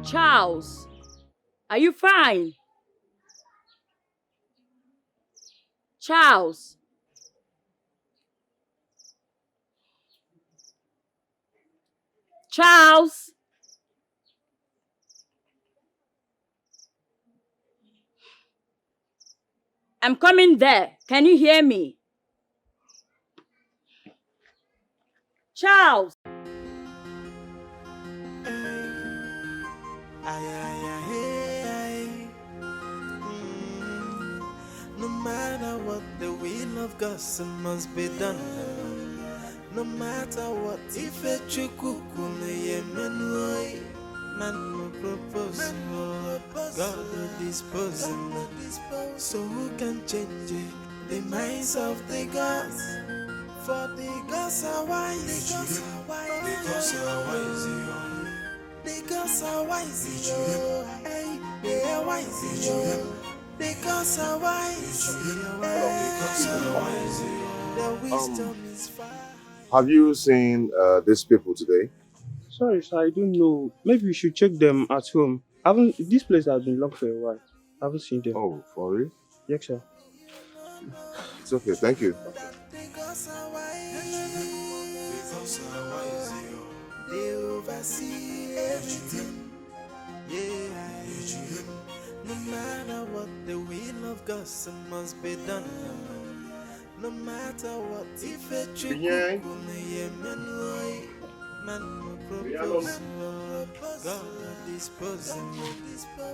Charles, are you fine? Charles, Charles, I'm coming there. Can you hear me? Charles. No matter what, the will of God must be done. No matter what, if a chukukune yemenoi, man no propose, God will dispose. So who can change it? The minds of the gods? For the gods are wise, the gods are wise, the gods are wise, the gods are wise, hey, they are wise, the gods are wise, the gods are wise, their wisdom is far. Have you seen these people today? Sorry, sir, I don't know. Maybe we should check them at home. This place has been locked for a while. I haven't seen them. Oh, for real? Yes, sir. It's okay, thank you. The gods are wise, they oversee everything. Yeah, no matter what, the will of God must be done. No matter what, if a trick man will propose, God will dispose.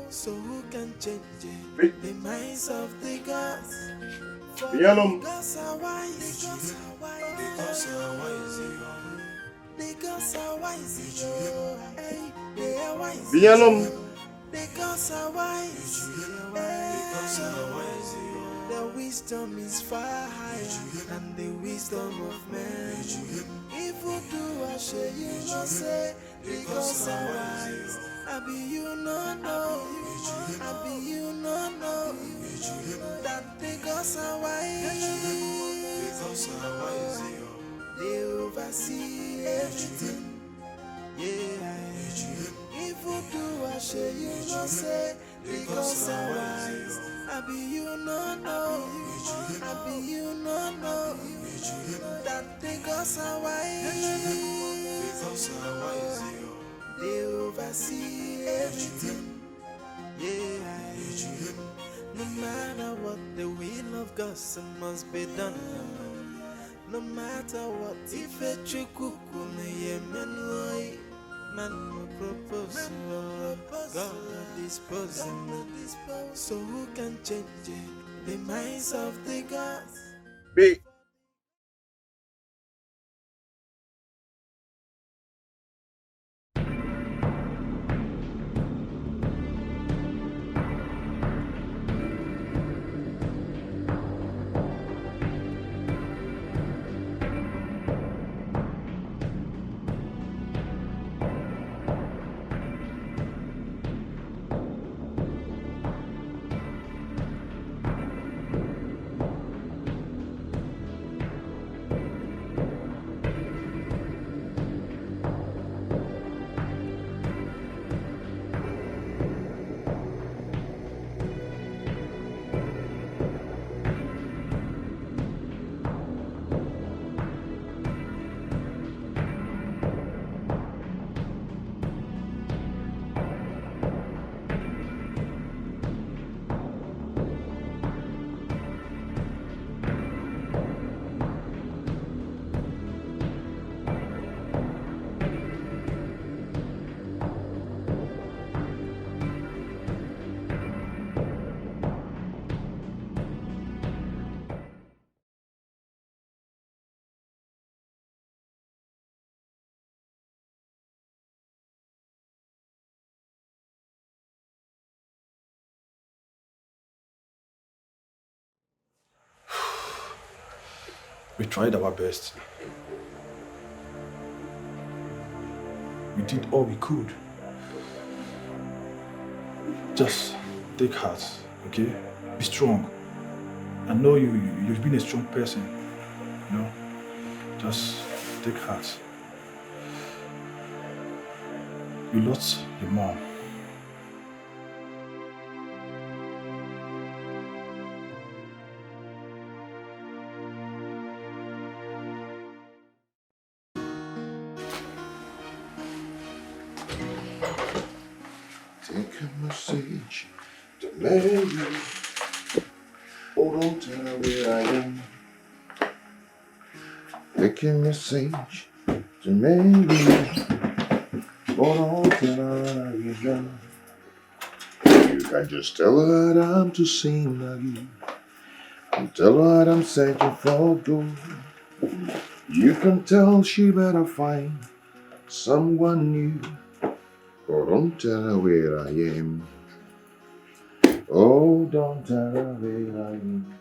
So who can change it? The minds of the gods. For the gods are wise, the gods are wise, the gods are wise, the gods are wise, hey, they are wise. The gods are wise, the gods are wise. Their wisdom is far higher than the wisdom of man. If you do, I shall you not say, the gods are wise. I be you no know, I be you no know that the gods are wise. The gods are wise. They oversee everything. Yeah, if you do, I shall you not say, the gods are wise. I be you no know, I be you no know that the gods are wise. The gods are wise. They oversee everything. Yeah, no matter what, the will of God must be done. No matter what, if a chukukune yemenoi, man will propose, God will dispose. So who can change it? The minds of the gods. B. We tried our best. We did all we could. Just take heart, okay? Be strong. I know you've been a strong person, you know? Just take heart. You lost your mom. a message to Mary. Oh, don't tell her where I am. Take a message to Mary. Oh, don't tell her I am. You can just tell her that I'm to sing again. And tell her that I'm searching for gold. You can tell she better find someone new. Oh, don't tell her where I am. Oh, don't tell her where I am.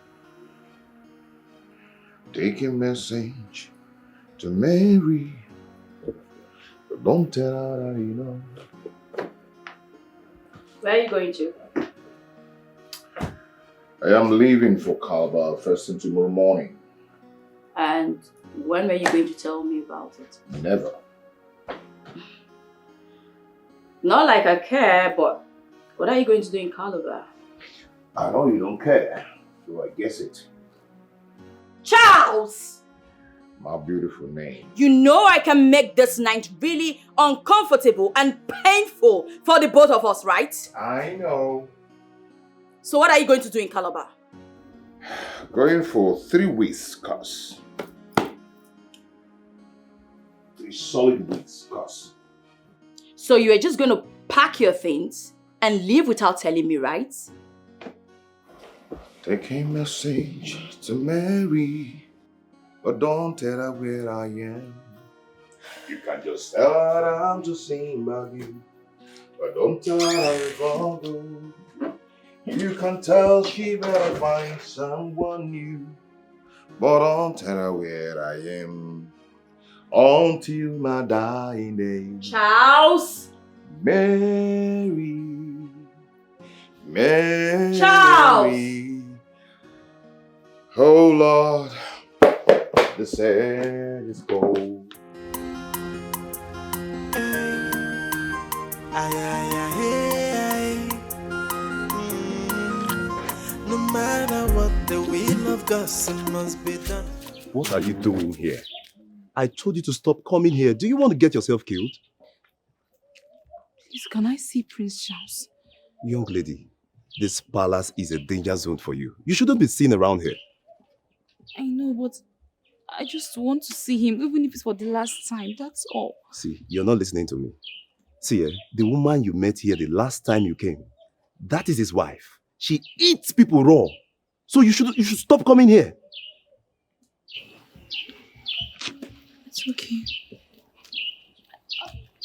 Take a message to Mary. But don't tell her that you know. Where are you going to? I am leaving for Calabar first thing tomorrow morning. And when were you going to tell me about it? Never. Not like I care, but what are you going to do in Calabar? I know you don't care, so I guess it. Charles! My beautiful name. You know I can make this night really uncomfortable and painful for the both of us, right? I know. So what are you going to do in Calabar? Going for 3 weeks, cuz. 3 solid weeks, cuz. So you are just going to pack your things and leave without telling me, right? Take a message to Mary, but don't tell her where I am. You can just tell her that I'm just saying about you, but don't tell her if I go. You can tell she better find someone new, but don't tell her where I am until my dying day. Charles! Mary, Mary. Charles! Oh Lord, the sand is cold. No matter what the will of God, it must be done. What are you doing here? I told you to stop coming here. Do you want to get yourself killed? Please, can I see Prince Charles? Young lady, this palace is a danger zone for you. You shouldn't be seen around here. I know, but I just want to see him, even if it's for the last time. That's all. See, you're not listening to me. See, the woman you met here the last time you came, that is his wife. She eats people raw. So you should stop coming here. It's okay.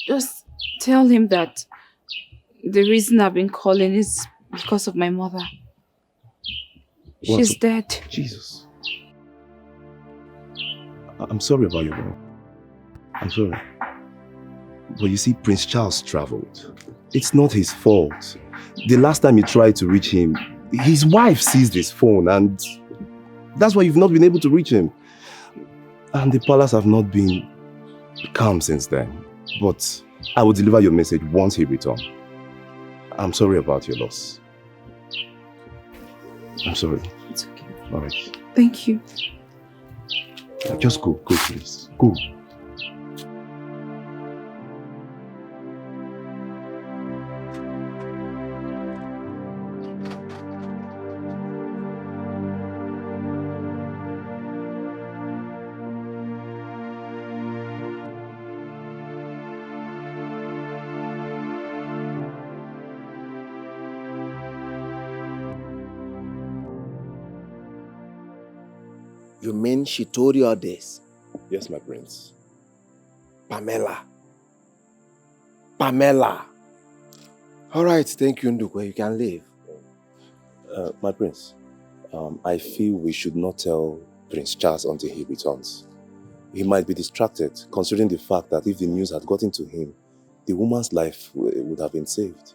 Just tell him that the reason I've been calling is because of my mother. She's dead. Jesus. I'm sorry about your mom. I'm sorry. But you see, Prince Charles traveled. It's not his fault. The last time you tried to reach him, his wife seized his phone and that's why you've not been able to reach him. And the palace have not been calm since then. But I will deliver your message once he returns. I'm sorry about your loss. I'm sorry. It's okay. All right. Thank you. Just go, please. Go. You mean she told you all this? Yes, my prince. Pamela. All right, thank you, Ndukwe. You can leave. My prince, I feel we should not tell Prince Charles until he returns. He might be distracted, considering the fact that if the news had gotten to him, the woman's life would have been saved.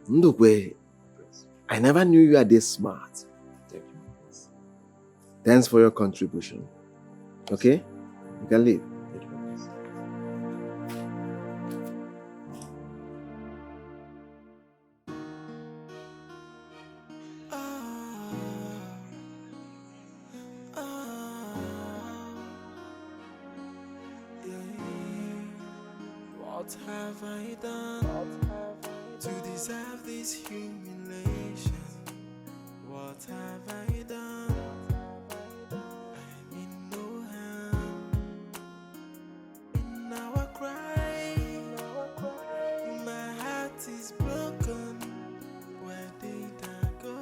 Ndukwe, I never knew you are this smart. Thank you, my prince. Thanks for your contribution. Okay? You can leave. Thank you, my prince. What have I done? to deserve this humiliation? What have I done? I mean no harm. In our cry, my heart is broken. Where did I go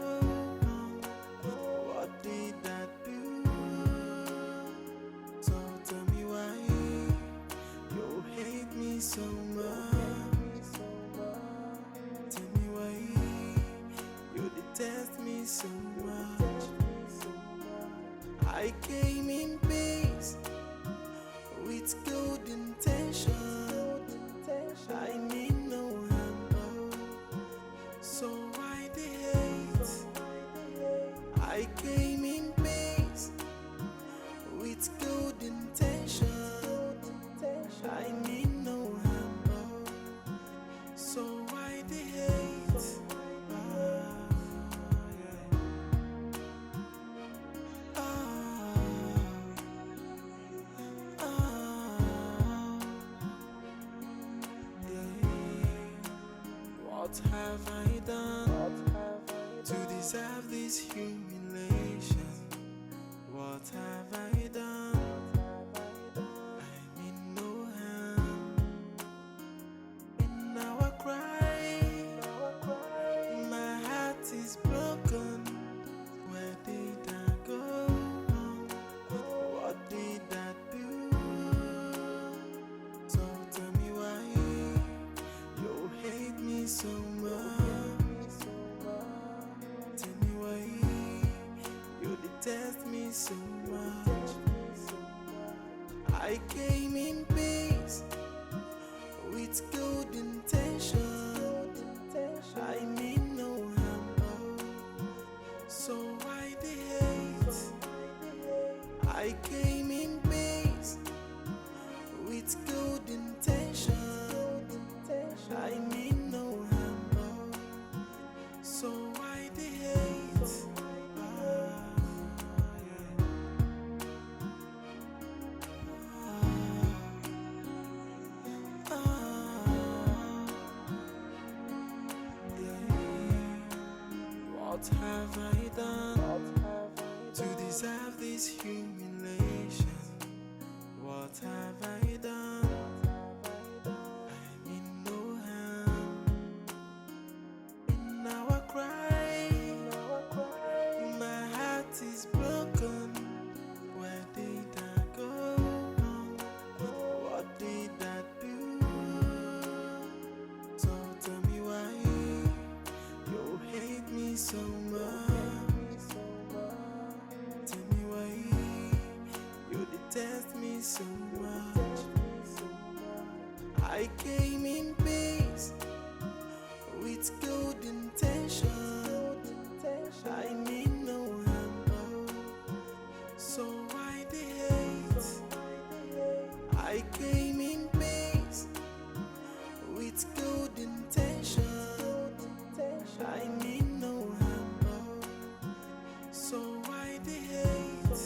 wrong? What did I do? So tell me why you hate me so much. Tell me why you detest me so much. I came in peace with good intention. I mean no harm, so why the hate? I came in peace with good intention. I mean no harm, so why the hate? Yeah. What have I done to deserve this humiliation? What have I done? I mean no harm. In our cry, my heart is broken. Where did I go wrong? What did I do? So tell me why you hate me so much. Tell me why you detest me so much. I came in peace with good intention. I mean no harm, so why the hate? I came in peace with good intention. I mean no harm, so why the hate? What have I done to deserve this humiliation? What have I done? I mean no harm. In our cry, my heart is broken. Where did I go wrong? What did I do? So tell me why you hate me so much. Tell me why you detest me so much. I came in peace with good intention. I mean no harm, so why the hate? I came in peace with good intention. I mean no harm, so why the hate?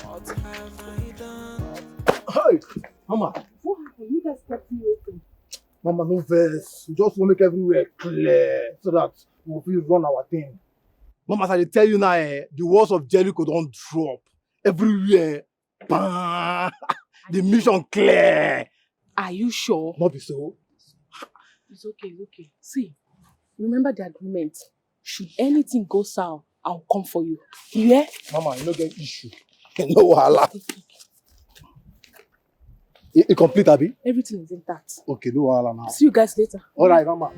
What have I done? Hey, Mama. What happened? You guys kept me waiting. Mama, no verse. We just want to make everywhere clear so that we will run our thing. Mama, as I tell you now, the walls of Jericho don't drop. Everywhere. Bam! The mission clear. Are you sure? Not be so. It's okay. See, remember the agreement. Should anything go south, I'll come for you. You hear? Mama, you don't get issue. No wahala. It complete, Abi? Everything is intact. Okay, no wahala now. See you guys later. All right, Mama.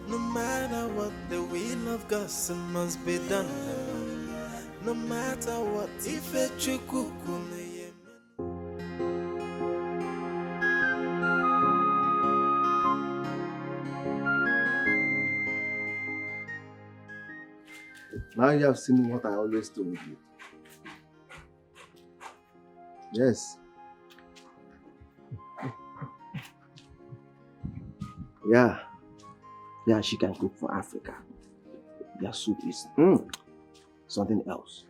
No matter what, the will of God must be done. No matter what, if it Now you have seen what I always told you. Yes, Yeah. Yeah, she can cook for Africa. Their soup is something else.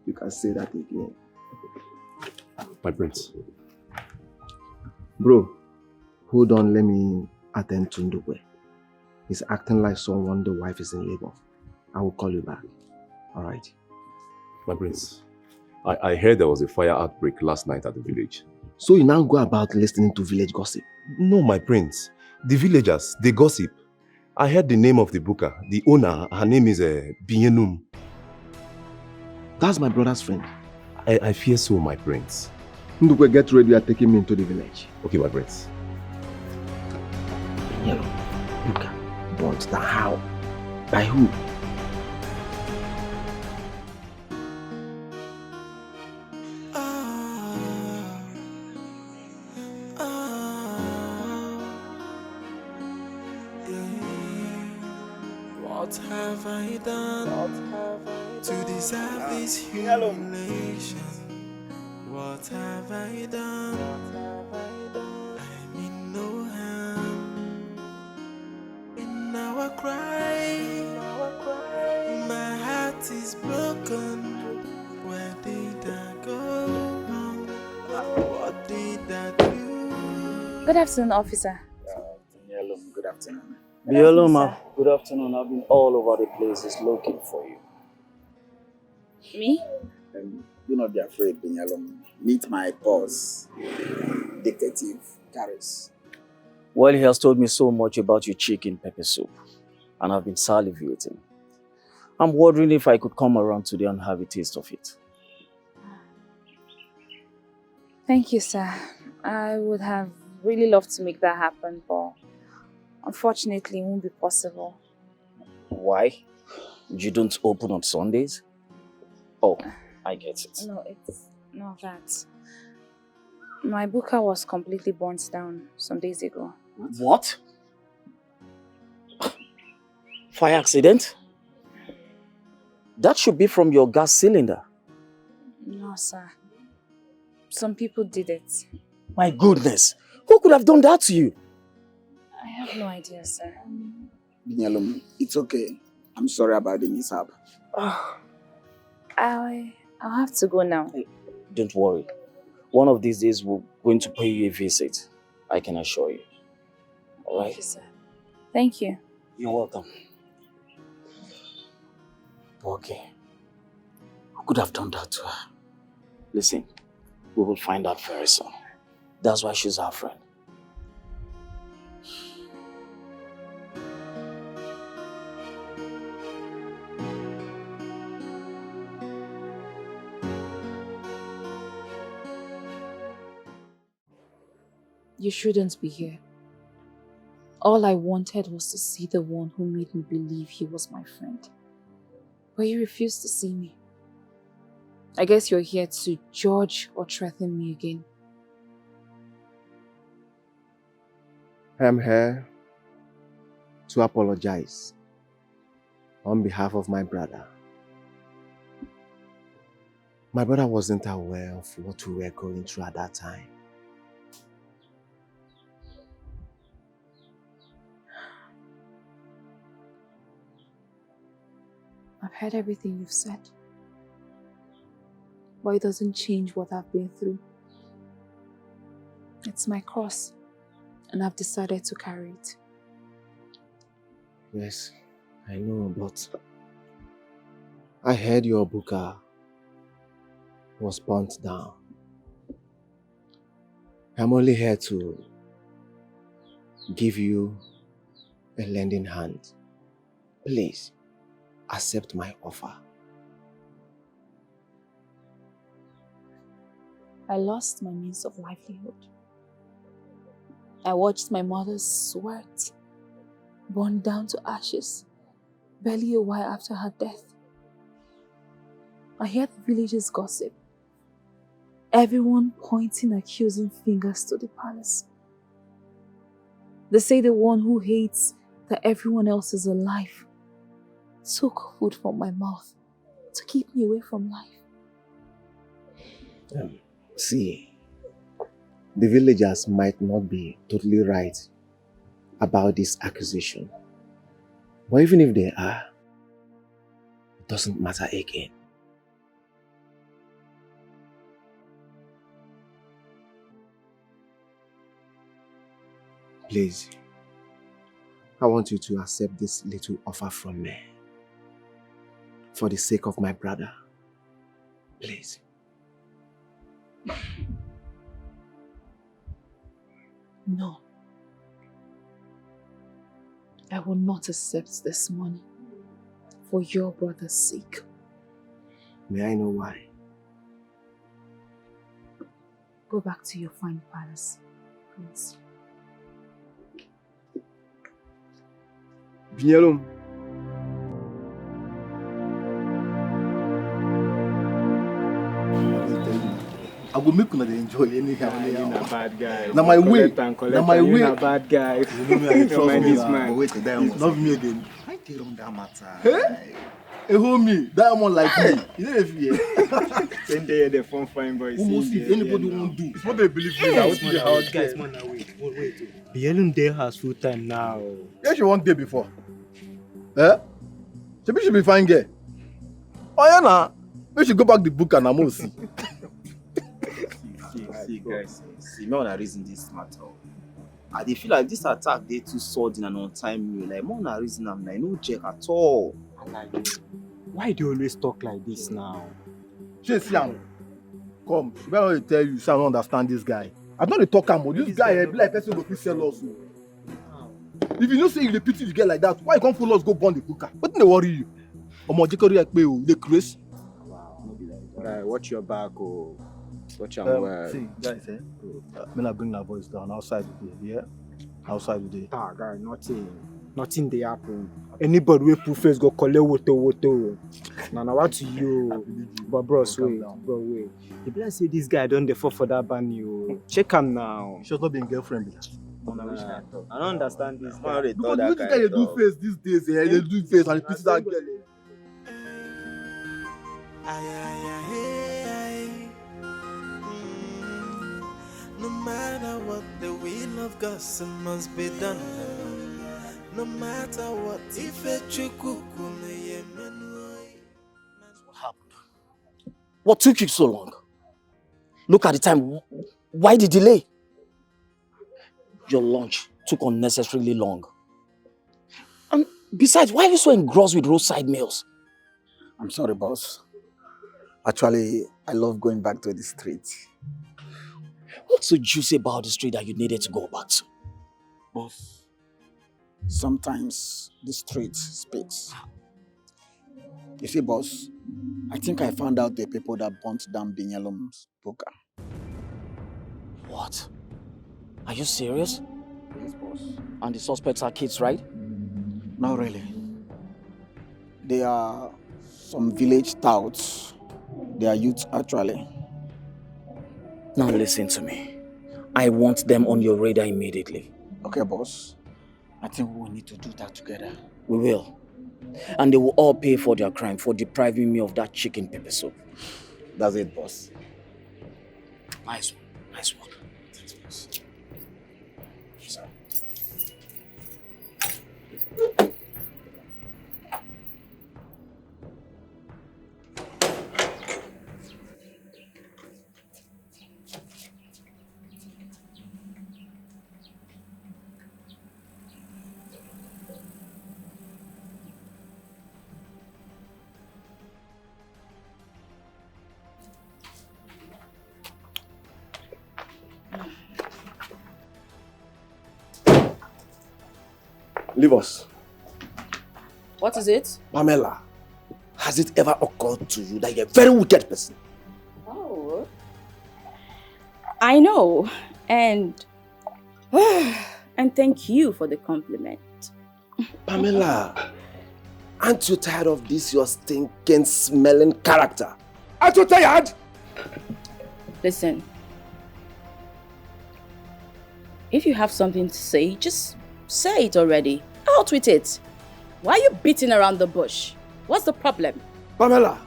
You can say that again. My prince. Bro, hold on, let me attend to Ndukwe. He's acting like someone the wife is in labor. I will call you back. Alright? My prince, I heard there was a fire outbreak last night at the village. So you now go about listening to village gossip? No, my prince. The villagers, they gossip. I heard the name of the booker. The owner, her name is Bienum. That's my brother's friend. I fear so, my prince. Ndukwe, get ready, you are taking me into the village. Okay, my prince. Yellow, booker, burnt down. How? By who? What have I done to deserve this humiliation? What have I done? I mean no harm. In our cry, my heart is broken. Where did I go wrong? What did I do? Good afternoon, officer. Good afternoon. Bioloma, Good afternoon. I've been all over the places looking for you. Me? Do not be afraid, Binyalom. Meet my boss, Detective Karis. Well, he has told me so much about your chicken pepper soup, and I've been salivating. I'm wondering if I could come around today and have a taste of it. Thank you, sir. I would have really loved to make that happen, but unfortunately it won't be possible. Why? You don't open on Sundays? Oh, I get it. No, it's not that. My booker was completely burnt down some days ago. What? Fire accident? That should be from your gas cylinder. No, sir. Some people did it. My goodness. Who could have done that to you? I have no idea, sir. Binyalum, it's okay. I'm sorry about the mishap. I'll have to go now. Hey, don't worry. One of these days we're going to pay you a visit. I can assure you. Alright? Thank you, sir. Thank you. You're welcome. Okay. Who could have done that to her? Listen, we will find out very soon. That's why she's our friend. You shouldn't be here. All I wanted was to see the one who made me believe he was my friend. But you refused to see me. I guess you're here to judge or threaten me again. I'm here to apologize on behalf of my brother. My brother wasn't aware of what we were going through at that time. I've heard everything you've said. But it doesn't change what I've been through. It's my cross, and I've decided to carry it. Yes, I know, but I heard your booker was burnt down. I'm only here to give you a lending hand. Please, accept my offer. I lost my means of livelihood. I watched my mother's sweat burn down to ashes barely a while after her death. I hear the villagers gossip. Everyone pointing accusing fingers to the palace. They say the one who hates that everyone else is alive took food from my mouth to keep me away from life. See, the villagers might not be totally right about this accusation. But even if they are, it doesn't matter again. Please, I want you to accept this little offer from me. For the sake of my brother. Please. No. I will not accept this money for your brother's sake. May I know why? Go back to your fine palace, please. Binyelum. I will make una dey enjoy anyhow. You're not bad guy. Now my way. Now my way. You're not bad guy. You know me, I trust Mind me. this man. Wait, that love me again. I tell them that matter. Hey, hey, homie, that one like me. You know if you Send there the phone fine boy. almost if anybody won't do. It's what they believe in. Now, what Guys, guys, man, now wait. Bielun there has full time now. Yeah, she won't day before. Eh? She should be fine girl. Oh yeah, nah. We should go back the book and I'm see. See, guys, see, me wanna reason this matter. I dey feel like this attack dey too sudden and untimely. Like, me wanna reason am like no check at all. Why do you always talk like this now? She see am. Come, she better not tell you, so I don't understand this guy. I don't dey talk am, but this guy be like person go fit sell us. If you know say you dey pity the girl like that, why you come follow us go burn the cooker? Wetin dey worry you? Omo jekori ekpe o, dey craze. Wow, no be like that. Right, watch your back, oh. Watch your well. See, guys, when I bring my voice down outside today, yeah? Outside today. Ah, guy, nothing dey happen. Anybody wey put face go collect woto. Now what to you? But bros, wait. The be like say this guy don dey fall for that ban you. Check him now. She has not been girlfriend. I don't understand this guy. Because the way this guy dey do face these days, they do face and they pity that girl. No matter what, the will of God must be done. No matter what, if What happened? What took you so long? Look at the time. Why the delay? Your lunch took unnecessarily long. And besides, why are you so engrossed with roadside meals? I'm sorry, boss. Actually, I love going back to the street. What's so juicy about the street that you needed to go back to? Boss, sometimes the street speaks. You see, boss, I think I found out the people that burnt down Binyalum's poker. What? Are you serious? Yes, boss. And the suspects are kids, right? Not really. They are some village touts. They are youth, actually. Now listen to me. I want them on your radar immediately. Okay, boss. I think we will need to do that together. We will. And they will all pay for their crime for depriving me of that chicken pepper soup. That's it, boss. Nice one. Nice one. Thanks, boss. Sorry. Leave us. What is it? Pamela, has it ever occurred to you that you're a very wicked person? Oh. I know. And thank you for the compliment. Pamela, aren't you tired of this your stinking smelling character? Aren't you tired? Listen. If you have something to say, just say it already. Out with it. Why are you beating around the bush? What's the problem? Pamela,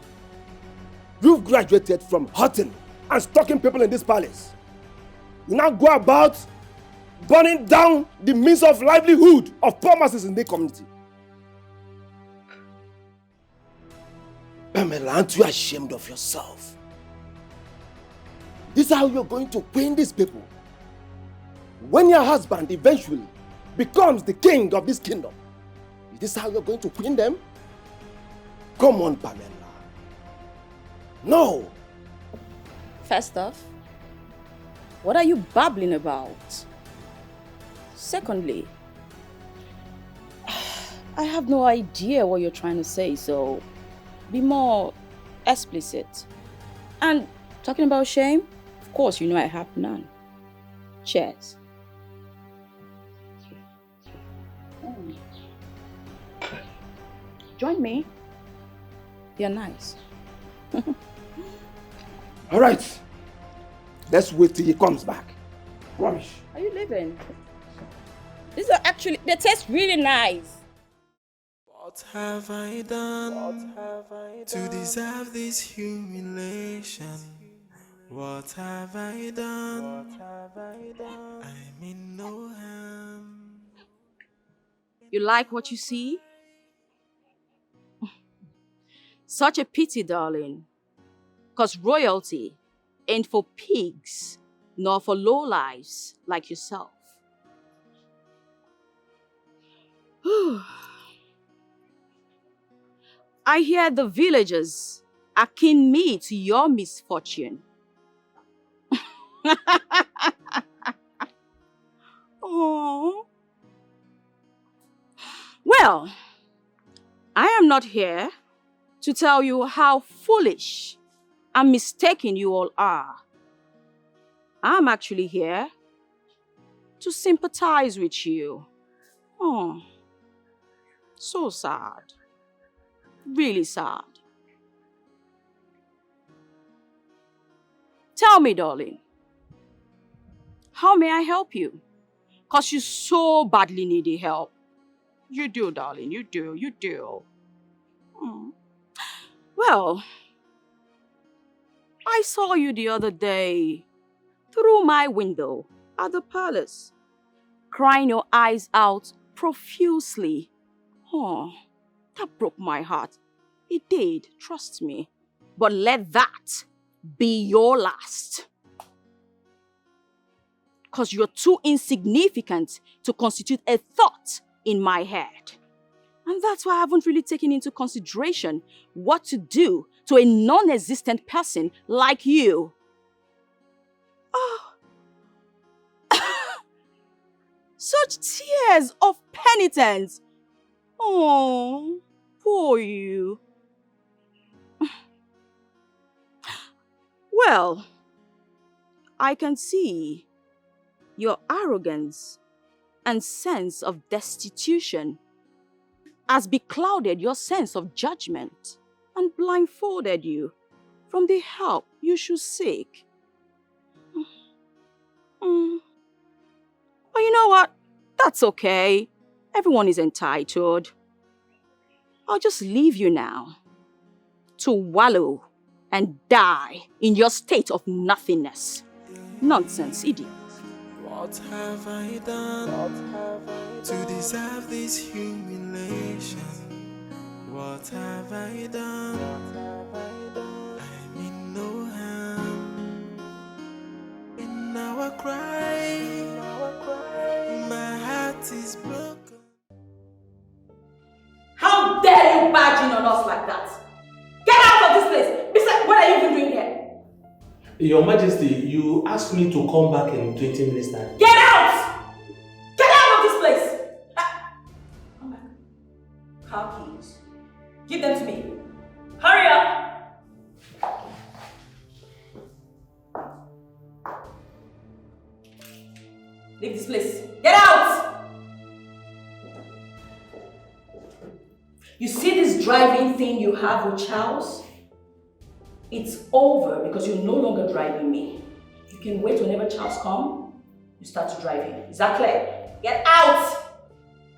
you've graduated from hurting and stalking people in this palace. You now go about burning down the means of livelihood of poor masses in the community. Pamela, aren't you ashamed of yourself? This is how you're going to win these people. When your husband eventually becomes the king of this kingdom, is this how you're going to win them? Come on, Pamela. No. First off, what are you babbling about? Secondly, I have no idea what you're trying to say, so be more explicit. And talking about shame, of course you know I have none. Cheers. Join me. You're nice. All right. Let's wait till he comes back. Promise. Are you leaving? These are actually, they taste really nice. What have I done to deserve this humiliation? What have I done? I mean no harm. You like what you see? Such a pity, darling. 'Cause royalty ain't for pigs, nor for lowlives like yourself. I hear the villagers akin me to your misfortune. Oh. Well, I am not here to tell you how foolish and mistaken you all are. I'm actually here to sympathize with you. Oh, so sad. Really sad. Tell me, darling, how may I help you? 'Cause you so badly need the help. You do, darling, you do. Oh. Well, I saw you the other day through my window at the palace, crying your eyes out profusely. Oh, that broke my heart. It did, trust me. But let that be your last. 'Cause you're too insignificant to constitute a thought in my head. And that's why I haven't really taken into consideration what to do to a non-existent person like you. Oh. Such tears of penitence. Oh, poor you. Well, I can see your arrogance and sense of destitution has beclouded your sense of judgment and blindfolded you from the help you should seek. But you know what? That's okay. Everyone is entitled. I'll just leave you now to wallow and die in your state of nothingness. Nonsense, idiot. What have I done to deserve this humiliation? What have I done? I mean no harm. In our cry, my heart is broken. How dare you barge in on us like that? Get out of this place! Besides, what are you even doing here? Your Majesty, you asked me to come back in 20 minutes time. Get out! Get out of this place! Come back. Car keys. Give them to me. Hurry up! Leave this place. Get out! You see this driving thing you have with Charles? It's over because you're no longer driving me. You can wait whenever Charles comes, you start to drive him. Is that clear? Get out!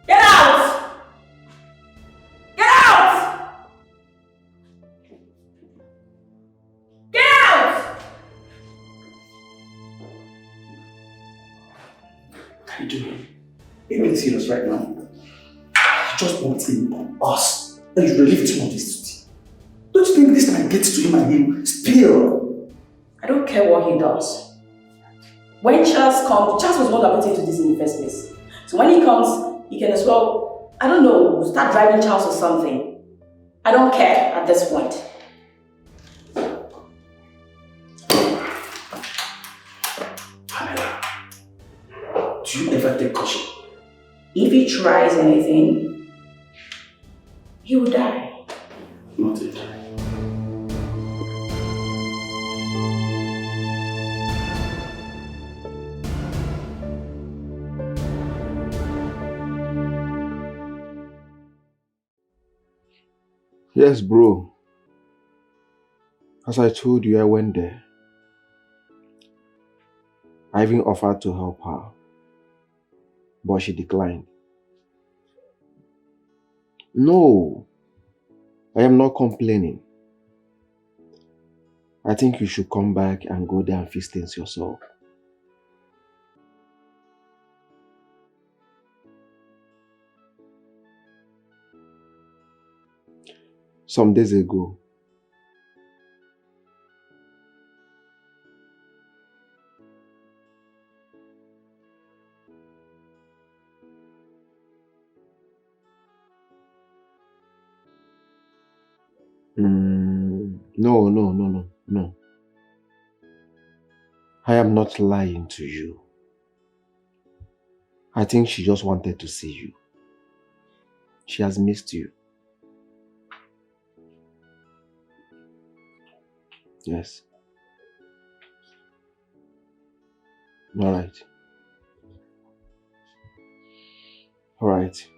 Get out! Get out! Get out! Are you serious right now? He just wants in us. That you relieve him of this duty. Don't you think this might get to him and he'll spill? I don't care what he does. When Charles comes, Charles was the one that put into this in the first place. So when he comes, he can as well, I don't know, start driving Charles or something. I don't care at this point. Pamela, do you ever take caution? If he tries anything, he will die. Noted. Yes, bro. As I told you, I went there. I even offered to help her, but she declined. No, I am not complaining. I think you should come back and go there and fix things yourself. Some days ago, no. I am not lying to you. I think she just wanted to see you. She has missed you. Yes. All right. All right.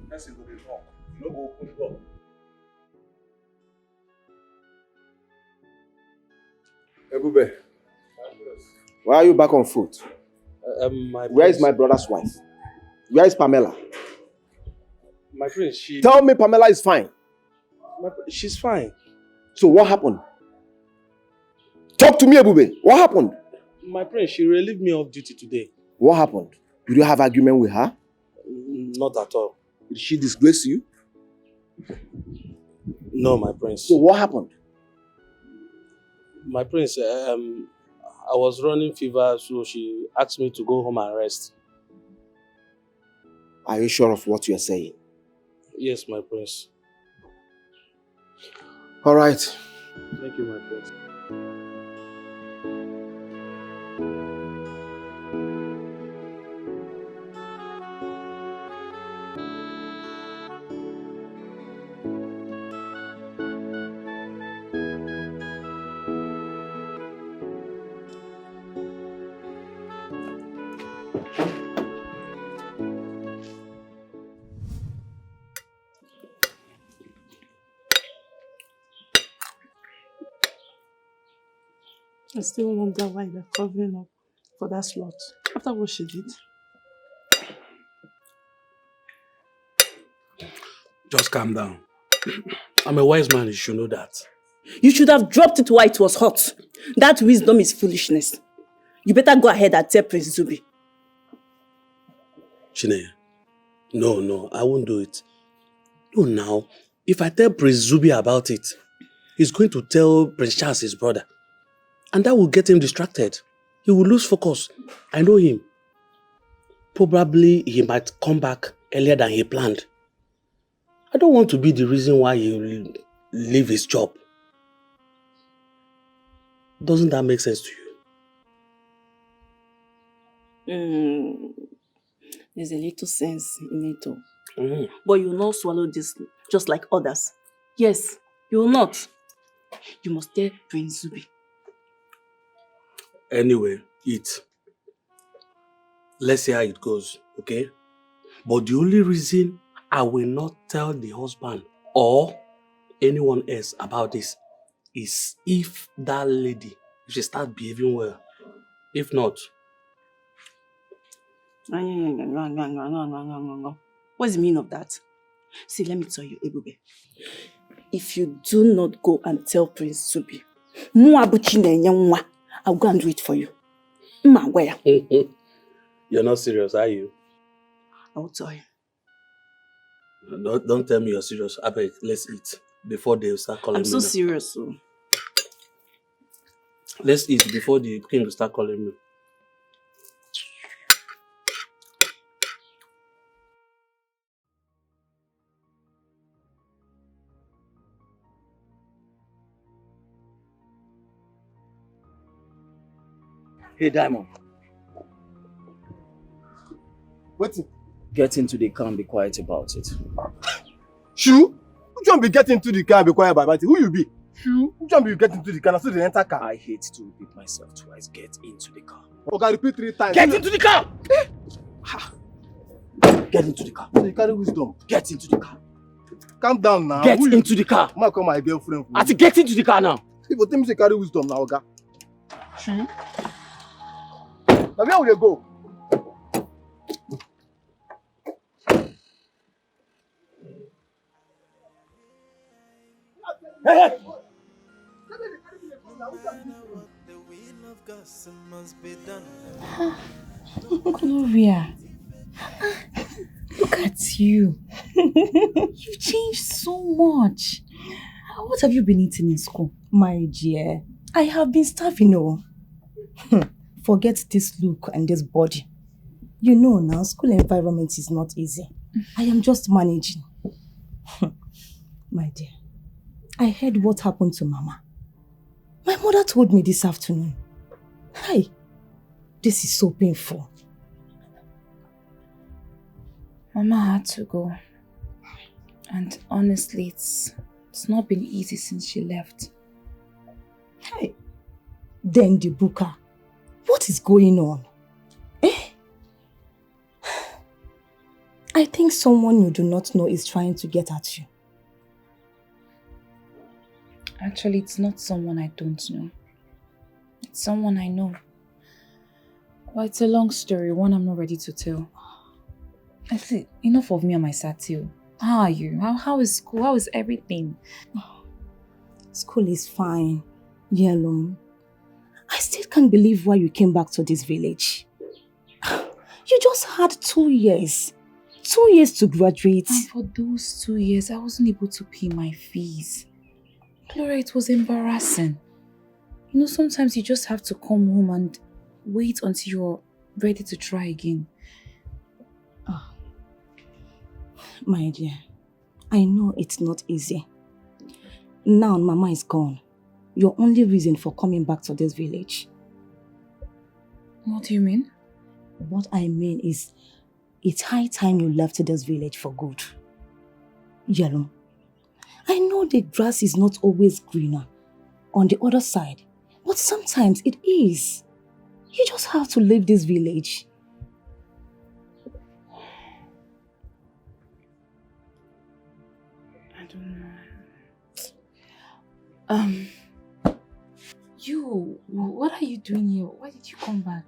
Person go dey knock. You no go open the door. Ebube, why are you back on foot? Where is my brother's wife? Where is Pamela? My prince, she... Tell me Pamela is fine. She's fine. So what happened? Talk to me, Ebube. What happened? My prince, she relieved me of duty today. What happened? Did you have argument with her? Not at all. Did she disgrace you? No, my prince. So what happened? My prince, I was running fever, so she asked me to go home and rest. Are you sure of what you are saying? Yes, my prince. All right. Thank you, my prince. I still wonder why they're covering up for that slot after what she did. Just calm down. I'm a wise man, you should know that. You should have dropped it while it was hot. That wisdom is foolishness. You better go ahead and tell Prince Zubi. Chineye, no, I won't do it. No, now, if I tell Prince Zubi about it, he's going to tell Prince Charles, his brother. And that will get him distracted. He will lose focus. I know him. Probably he might come back earlier than he planned. I don't want to be the reason why he will leave his job. Doesn't that make sense to you? There's a little sense in it too. But you will not swallow this just like others. Yes, you will not. You must tell Prince Zubi. Anyway, eat. Let's see how it goes, okay? But the only reason I will not tell the husband or anyone else about this is if that lady, if she starts behaving well. If not. What's the meaning of that? See, let me tell you, Ebube. if you do not go and tell Prince Zubi, I'll go and do it for you. You're not serious, are you? I will tell you. Don't tell me you're serious. I beg, let's eat before they start calling me. I'm so serious. So. Let's eat before the king will start calling me. Hey, Diamond. Wait. Get into the car and be quiet about it. Shoo? Which one be get into the car and be quiet about it? Who you be? Shoo? Which one be get into the car and still the enter car? I hate to repeat myself twice. Get into the car. Okay, repeat 3 times. Get into the car! Get into the car. So you carry wisdom. Get into the car. Calm down now. Get into the car. I'm call my girlfriend. I said get into the car now. People tell me to carry wisdom now, okay? Shoo? Now where will they go? Hey! Gloria, look at you. You've changed so much. What have you been eating in school? My dear, I have been starving, oh. Forget this look and this body. You know now, school environment is not easy. I am just managing. My dear, I heard what happened to Mama. My mother told me this afternoon. Hi, this is so painful. Mama had to go. And honestly, it's not been easy since she left. Hey, then the Buka. What is going on? I think someone you do not know is trying to get at you. Actually, it's not someone I don't know. It's someone I know. But it's a long story, one I'm not ready to tell. Actually, enough of me and my satire. How are you? How is school? How is everything? School is fine. Yellow. I still can't believe why you came back to this village. You just had 2 years. 2 years to graduate. And for those 2 years, I wasn't able to pay my fees. Gloria, it was embarrassing. You know, sometimes you just have to come home and wait until you're ready to try again. Oh. My dear, I know it's not easy. Now Mama is gone. Your only reason for coming back to this village. What do you mean? What I mean is, it's high time you left this village for good. Yellow, I know the grass is not always greener on the other side, but sometimes it is. You just have to leave this village. I don't know. What are you doing here? Why did you come back?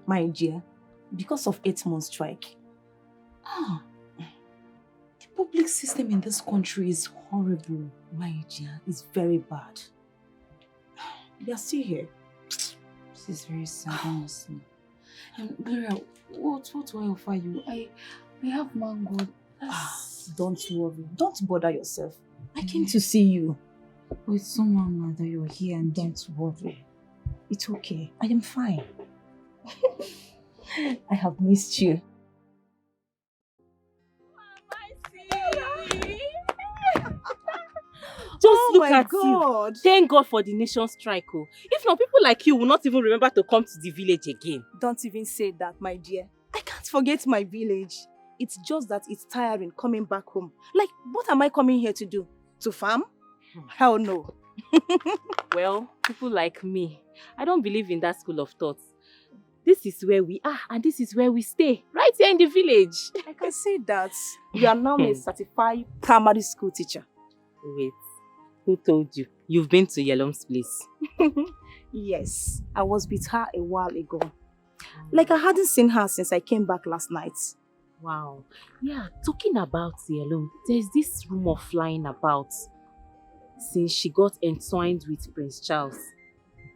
My dear, because of 8 months strike. The public system in this country is horrible. My dear, it's very bad. They are still here. This is very sad, honestly. Gloria, what do I offer you? I have mango. Don't worry. Don't bother yourself. I came to see you. Oh, it's someone that you're here and don't worry. It's okay. I am fine. I have missed you. Just look at God. you. Thank God for the nation strike. Oh. If not, people like you will not even remember to come to the village again. Don't even say that, my dear. I can't forget my village. It's just that it's tiring coming back home. Like, what am I coming here to do? To farm? Hell no. Well, people like me, I don't believe in that school of thought. This is where we are and this is where we stay. Right here in the village. I can see that. You are now a certified primary school teacher. Wait. Who told you? You've been to Yelom's place. Yes, I was with her a while ago. Like I hadn't seen her since I came back last night. Wow. Yeah, talking about Yelom, there's this rumor flying about since she got entwined with Prince Charles,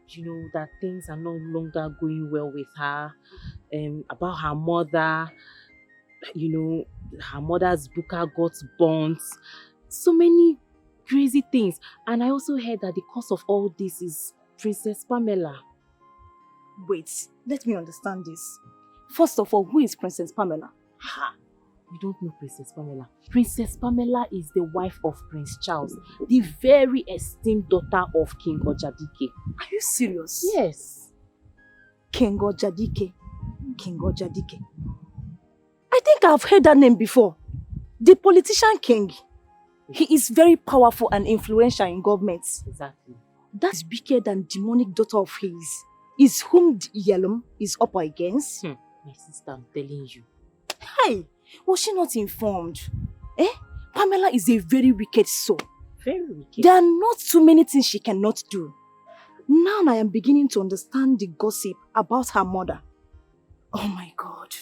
you know, that things are no longer going well with her, about her mother, you know, her mother's booker got burnt, so many crazy things. And I also heard that the cause of all this is Princess Pamela. Wait, let me understand this. First of all, who is Princess Pamela? Ha! You don't know Princess Pamela. Princess Pamela is the wife of Prince Charles, the very esteemed daughter of King Ojadike. Are you serious? Yes. King Ojadike. King Ojadike. I think I've heard that name before. The politician king. He is very powerful and influential in government. Exactly. That wicked and demonic daughter of his is whom the Yelum is up against. My sister, I'm telling you. Hey, was she not informed? Pamela is a very wicked soul. Very wicked. There are not too many things she cannot do. Now I am beginning to understand the gossip about her mother. Oh my God.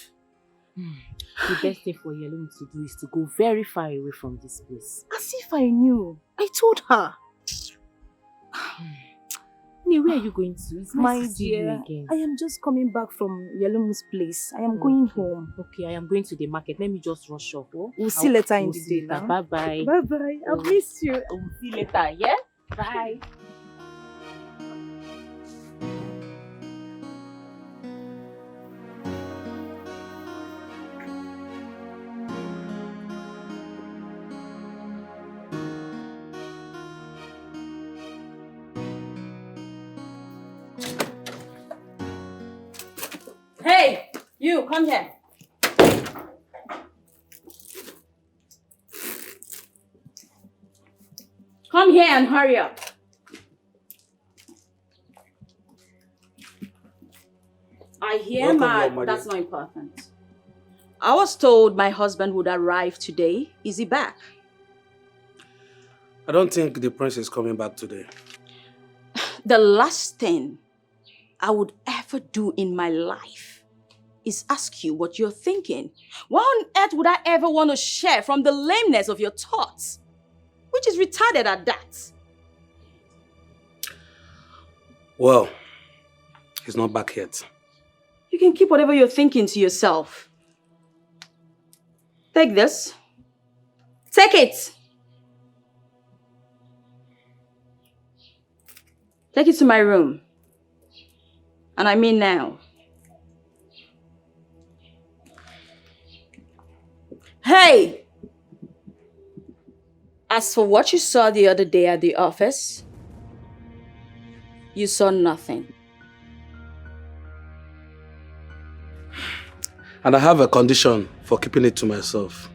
The best thing for Yelum to do is to go very far away from this place. As if I knew. I told her. Where are you going to? It's nice My to see you dear, again. I am just coming back from Yelum's place. I am going home. Okay, I am going to the market. Let me just rush off. Oh? We'll see later in We'll the see day later. now. Bye-bye. Bye-bye. I'll miss you. We'll see later, yeah? Bye. Hey, you, come here. Come here and hurry up. I hear that's not important. I was told my husband would arrive today. Is he back? I don't think the prince is coming back today. The last thing I would ever do in my life is ask you what you're thinking. Why on earth would I ever want to share from the lameness of your thoughts? Which is retarded at that. Well, he's not back yet. You can keep whatever you're thinking to yourself. Take this. Take it. Take it to my room. And I mean now. Hey! As for what you saw the other day at the office, you saw nothing. And I have a condition for keeping it to myself.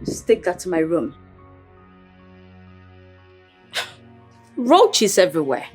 Just take that to my room. Roaches everywhere.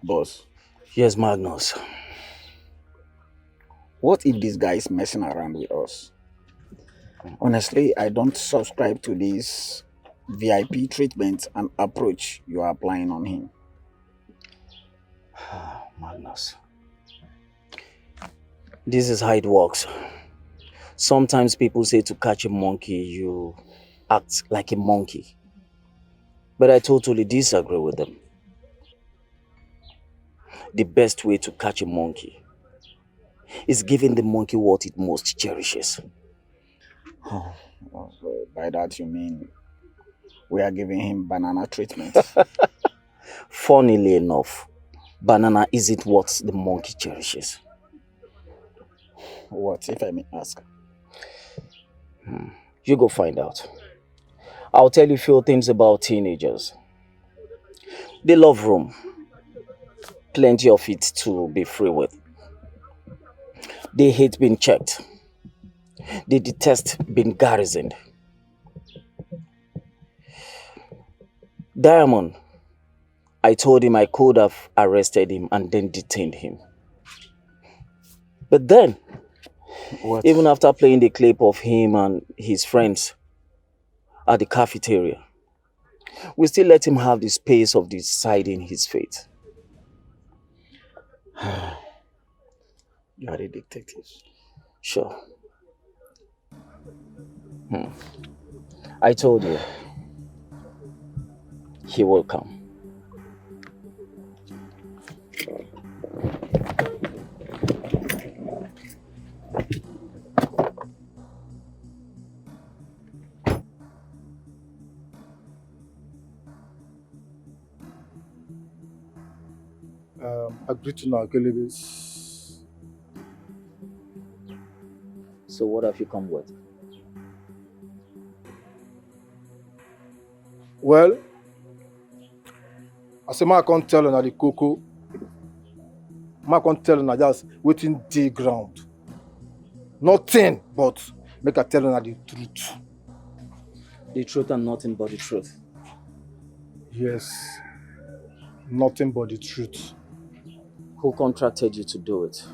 Boss. Yes, Magnus. What if this guy is messing around with us? Honestly, I don't subscribe to this VIP treatment and approach you are applying on him. Magnus. This is how it works. Sometimes people say to catch a monkey, you act like a monkey. But I totally disagree with them. The best way to catch a monkey is giving the monkey what it most cherishes. Oh, by that you mean we are giving him banana treatment? Funnily enough, banana isn't what the monkey cherishes. What, if I may ask? You go find out. I'll tell you a few things about teenagers. They love room. Plenty of it to be free with. They hate being checked. They detest being garrisoned. Diamond, I told him I could have arrested him and then detained him. But then, even after playing the clip of him and his friends at the cafeteria, we still let him have the space of deciding his fate. You are a detective. Sure. I told you, he will come. Agree to now, Kelebis. So what have you come with? Well, I say I can't tell on the cocoa. I can't tell on just waiting the ground. Nothing but make I tell on the truth. The truth and nothing but the truth. Yes, nothing but the truth. Who contracted you to do it?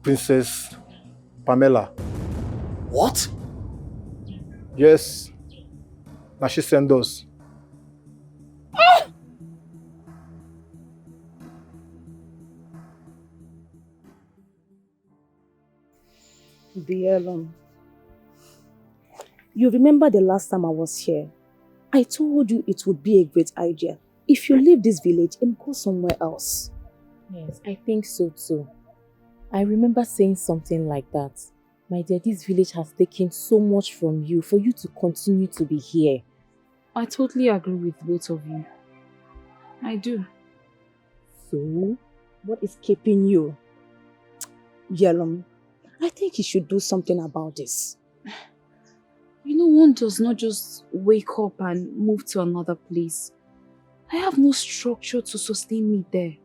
Princess Pamela. What? Yes. Now she sent us. Bielum, you remember the last time I was here? I told you it would be a great idea if you leave this village and go somewhere else. Yes, I think so too. I remember saying something like that. My dear, this village has taken so much from you for you to continue to be here. I totally agree with both of you. I do. So, what is keeping you? Yellow, I think you should do something about this. You know, one does not just wake up and move to another place. I have no structure to sustain me there.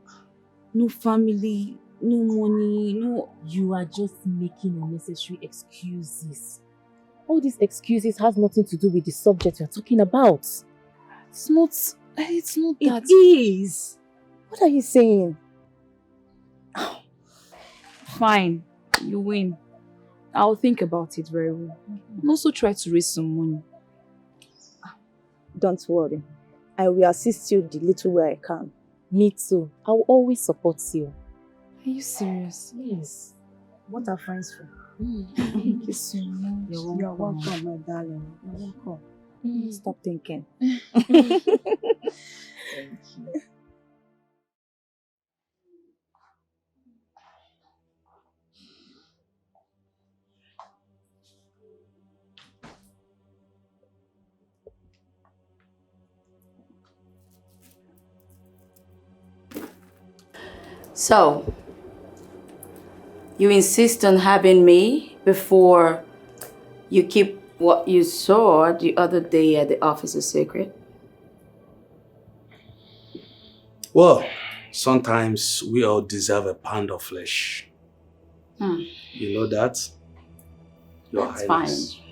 No family, no money, no... You are just making unnecessary excuses. All these excuses has nothing to do with the subject we're talking about. It's not that... It is! What are you saying? Fine, you win. I'll think about it very well. And also try to raise some money. Don't worry. I will assist you the little way I can. Me too. I will always support you. Are you serious? Yes. What are friends for? Thank you so much. You're welcome, my darling. You're welcome. Stop thinking. Thank you. So, you insist on having me before you keep what you saw the other day at the office a secret? Well, sometimes we all deserve a pound of flesh. You know that? Your That's Highness. fine.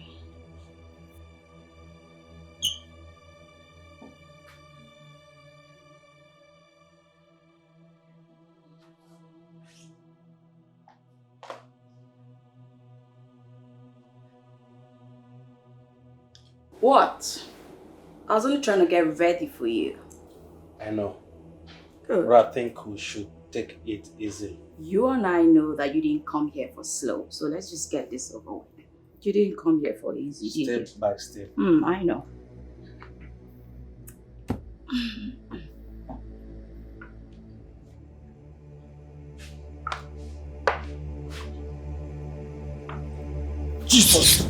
What? I was only trying to get ready for you. I know. Good. But I think we should take it easy. You and I know that you didn't come here for slow, so let's just get this over with. You didn't come here for easy, did you? Step by step. I know. Jesus!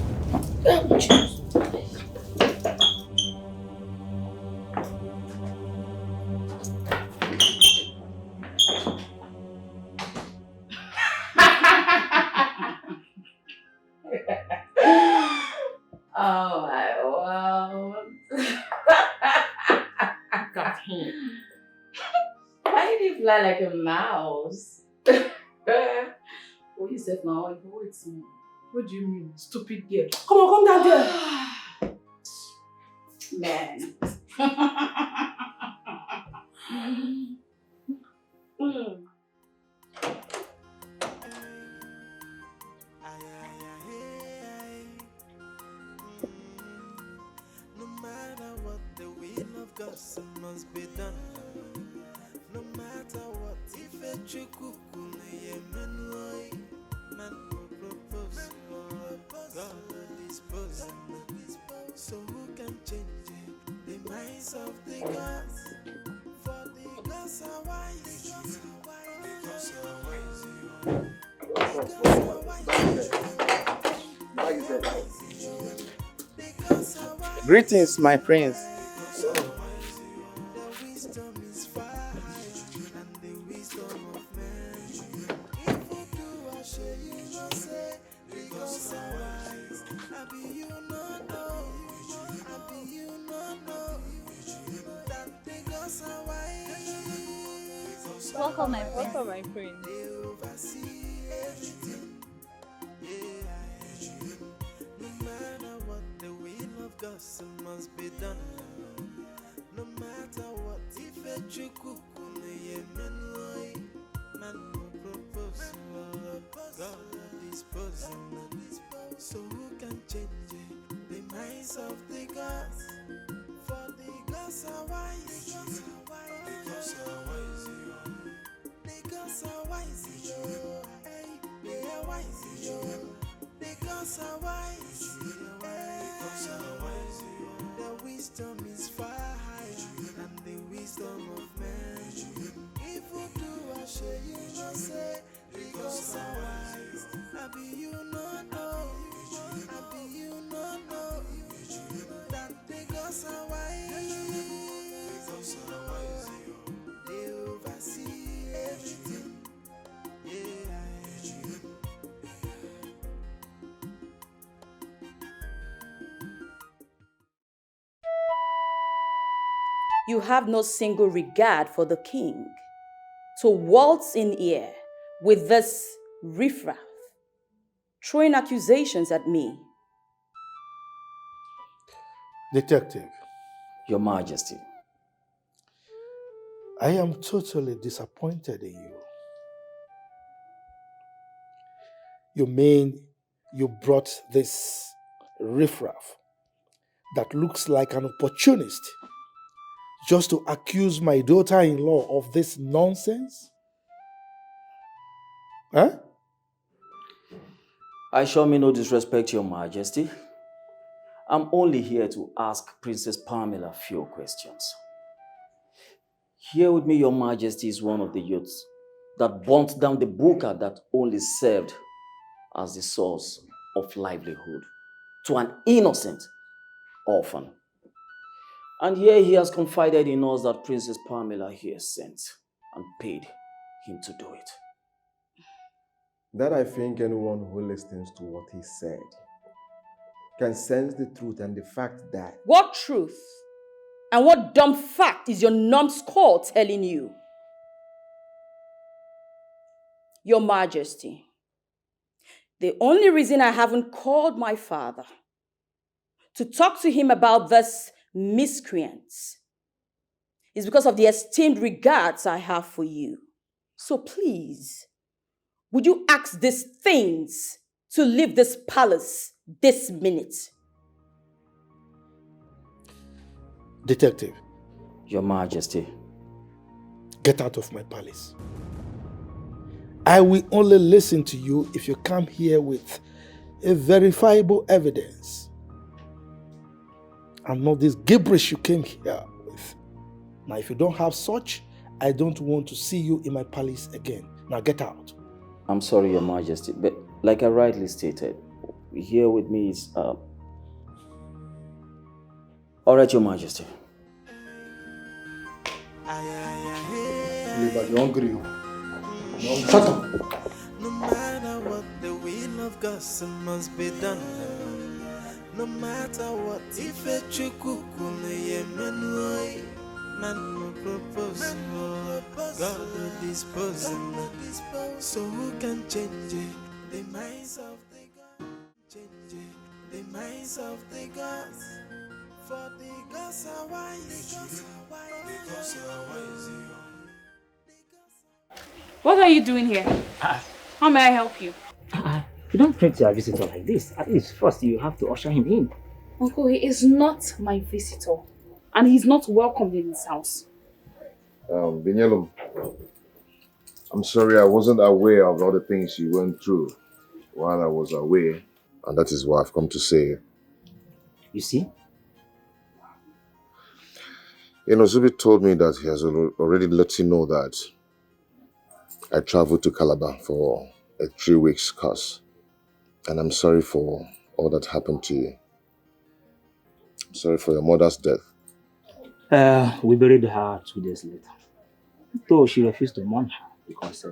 fly like a mouse. Oh, you said now, it's me. What do you mean, stupid girl? Come on, come down there. Man. No matter what, the will of God must be done. No matter what, if a chukukun yemenoi, man will propose, God will dispose. So who can change it? The minds of the gods. For the gods are wise. The gods are wise. Greetings, my prince. Welcome, my friend. Welcome, my friend. No matter what, the will of God must be done. No matter what, if a chukukun yemenoi, man will propose, God will dispose. So who can change it? The minds of the gods. For the gods are wise. The gods are wise. The gods are wise. Hey, they are wise. The gods are wise. The gods are wise. The wisdom is far higher than the wisdom of man. If you do, I show you no say. The gods are wise. I be you not know. I be you not know that the gods are wise. The gods are wise. They oversee everything. Yeah. You have no single regard for the king. To waltz in here with this riffraff, throwing accusations at me. Detective, Your Majesty. I am totally disappointed in you. You mean you brought this riffraff that looks like an opportunist just to accuse my daughter-in-law of this nonsense? Huh? I show me no disrespect, Your Majesty. I'm only here to ask Princess Pamela a few questions. Here with me, Your Majesty, is one of the youths that burnt down the buka that only served as the source of livelihood to an innocent orphan. And here he has confided in us that Princess Pamela here sent and paid him to do it. That I think anyone who listens to what he said can sense the truth and the fact that... What truth? And what dumb fact is your numbskull telling you? Your Majesty, the only reason I haven't called my father to talk to him about this miscreants is because of the esteemed regards I have for you. So please, would you ask these things to leave this palace this minute? Detective. Your Majesty. Get out of my palace. I will only listen to you if you come here with a verifiable evidence. And not this gibberish you came here with. Now, if you don't have such, I don't want to see you in my palace again. Now, get out. I'm sorry, Your Majesty, but like I rightly stated, here with me is... All right, Your Majesty. You're hungry. Shut up. No matter what, the will of God must be done. No matter what, if a chukukun yemenoi, man will propose. God will dispose him. So who can change it? The minds of the gods. Change it. The minds of the gods. For the gods are wise. The gods are wise. What are you doing here? How may I help you? You don't treat your visitor like this. At least first you have to usher him in. Uncle, he is not my visitor. And he's not welcomed in his house. Binyelum, I'm sorry I wasn't aware of all the things you went through while I was away. And that is why I've come to say. You see? You know, Zubi told me that he has already let you know that I traveled to Calabar for a 3-week course. And I'm sorry for all that happened to you. I'm sorry for your mother's death. We buried her 2 days later. Though she refused to mourn her because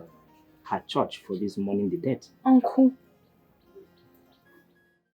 her church for this mourning the dead. Uncle,